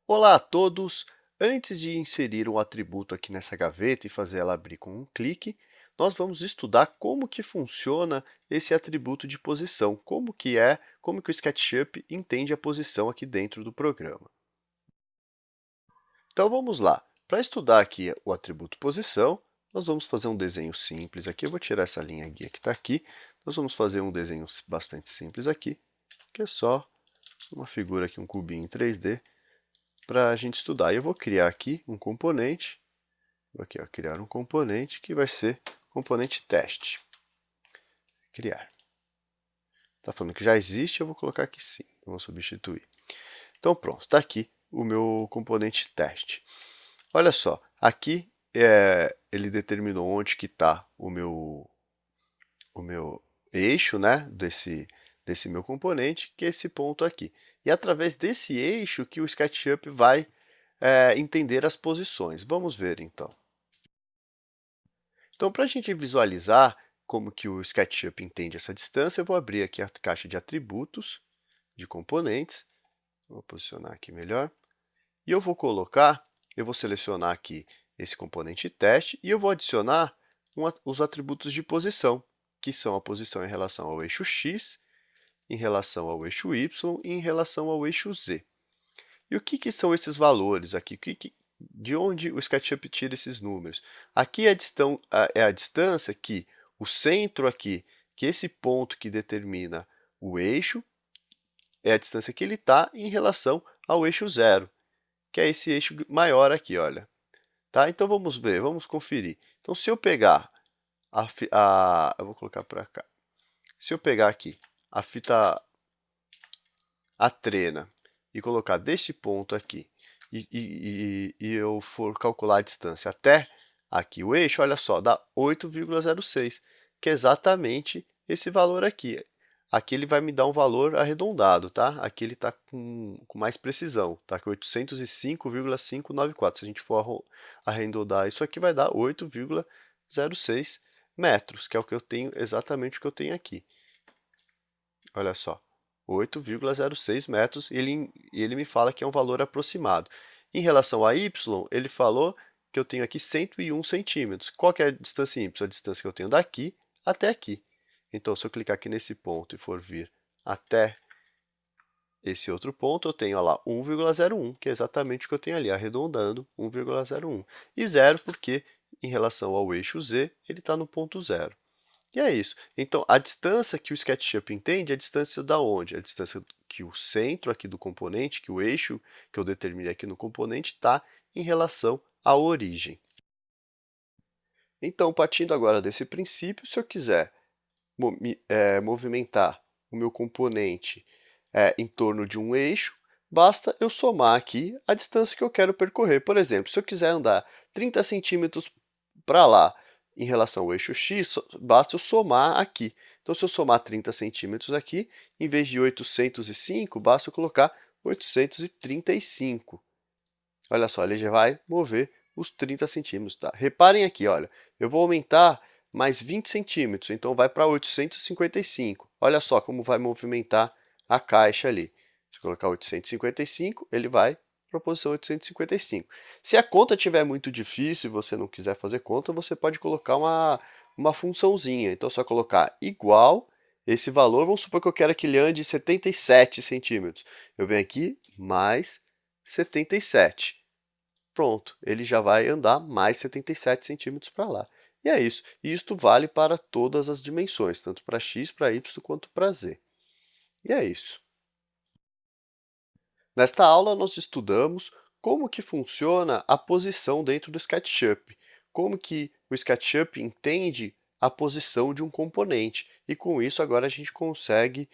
Olá a todos! Antes de inserir um atributo aqui nessa gaveta e fazer ela abrir com um clique, nós vamos estudar como que funciona esse atributo de posição, como que o SketchUp entende a posição aqui dentro do programa. Então vamos lá. Para estudar aqui o atributo posição, nós vamos fazer um desenho simples aqui. Eu vou tirar essa linha guia que está aqui. Nós vamos fazer um desenho bastante simples aqui, que é só uma figura aqui, um cubinho em 3D, para a gente estudar. Eu vou criar aqui um componente, vou aqui, criar um componente que vai ser componente teste. Criar. Está falando que já existe, eu vou colocar aqui sim, eu vou substituir. Então pronto, está aqui o meu componente teste. Olha só, aqui ele determinou onde que está o meu eixo, né, desse meu componente, que é esse ponto aqui. E através desse eixo que o SketchUp vai entender as posições. Vamos ver, então. Então, para a gente visualizar como que o SketchUp entende essa distância, eu vou abrir aqui a caixa de atributos, de componentes. Vou posicionar aqui melhor. E eu vou selecionar aqui esse componente teste e eu vou adicionar os atributos de posição, que são a posição em relação ao eixo x, em relação ao eixo y e em relação ao eixo z. E o que são esses valores aqui? De onde o SketchUp tira esses números? Aqui é a distância que o centro aqui, que esse ponto que determina o eixo, é a distância que ele está em relação ao eixo zero, que é esse eixo maior aqui, olha. Tá? Então vamos ver, vamos conferir. Então se eu pegar eu vou colocar para cá. Se eu pegar aqui a fita a trena e colocar deste ponto aqui e eu for calcular a distância até aqui o eixo, olha só, dá 8,06, que é exatamente esse valor aqui. Aqui ele vai me dar um valor arredondado, tá? Aqui ele está com mais precisão, tá? Que é 805,594. Se a gente for arredondar isso aqui, vai dar 8,06 metros, que é o que eu tenho, exatamente o que eu tenho aqui. Olha só, 8,06 metros, e ele me fala que é um valor aproximado. Em relação a y, ele falou que eu tenho aqui 101 centímetros. Qual que é a distância y? A distância que eu tenho daqui até aqui. Então, se eu clicar aqui nesse ponto e for vir até esse outro ponto, eu tenho lá 1,01, que é exatamente o que eu tenho ali, arredondando 1,01. E 0 porque, em relação ao eixo z, ele está no ponto 0. E é isso. Então, a distância que o SketchUp entende é a distância da onde? A distância que o centro aqui do componente, que o eixo que eu determinei aqui no componente, está em relação à origem. Então, partindo agora desse princípio, se eu quiser movimentar o meu componente em torno de um eixo, basta eu somar aqui a distância que eu quero percorrer. Por exemplo, se eu quiser andar 30 centímetros para lá em relação ao eixo x, basta eu somar aqui. Então, se eu somar 30 centímetros aqui, em vez de 805, basta eu colocar 835. Olha só, ele já vai mover os 30 centímetros. Tá? Reparem aqui, olha, eu vou aumentar mais 20 centímetros, então vai para 855. Olha só como vai movimentar a caixa ali. Se eu colocar 855, ele vai para a posição 855. Se a conta estiver muito difícil e você não quiser fazer conta, você pode colocar uma funçãozinha. Então, é só colocar igual esse valor. Vamos supor que eu quero que ele ande 77 centímetros. Eu venho aqui, mais 77. Pronto, ele já vai andar mais 77 centímetros para lá. E é isso. E isto vale para todas as dimensões, tanto para x, para y, quanto para z. E é isso. Nesta aula, nós estudamos como que funciona a posição dentro do SketchUp, como que o SketchUp entende a posição de um componente. E com isso, agora a gente consegue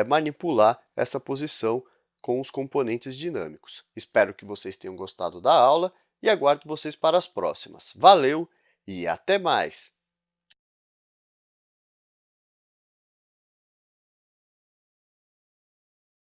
manipular essa posição com os componentes dinâmicos. Espero que vocês tenham gostado da aula e aguardo vocês para as próximas. Valeu e até mais!